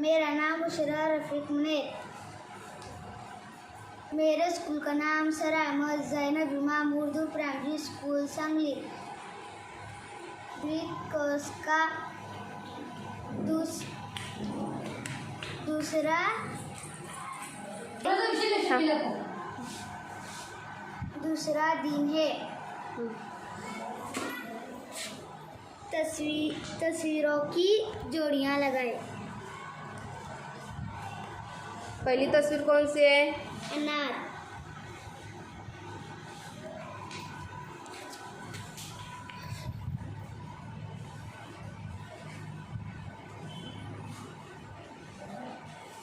मेरा नाम बुशरा रफीक मुनीर। मेरे स्कूल का नाम सर अहमद जैनब इमाम Urdu primary school Sangli. Course का दूसरा दिन है। तस्वीरों की जोड़ियां लगाए। पहली तस्वीर कौन सी है? अनार।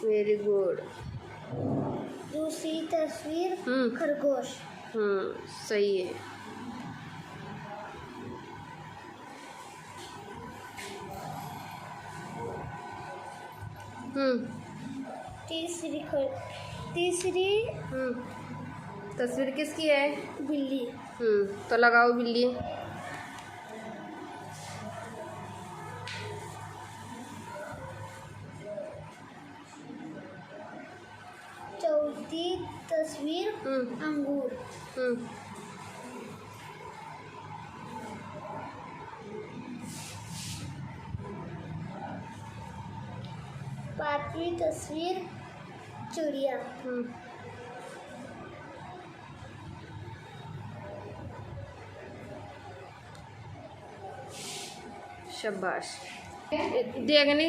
Very good. दूसरी तस्वीर खरगोश। सही है। तीसरी तस्वीर किसकी है? बिल्ली। तो लगाओ बिल्ली। चौथी तस्वीर अंगूर। पांचवी तस्वीर चिड़िया। शाबाश। देखने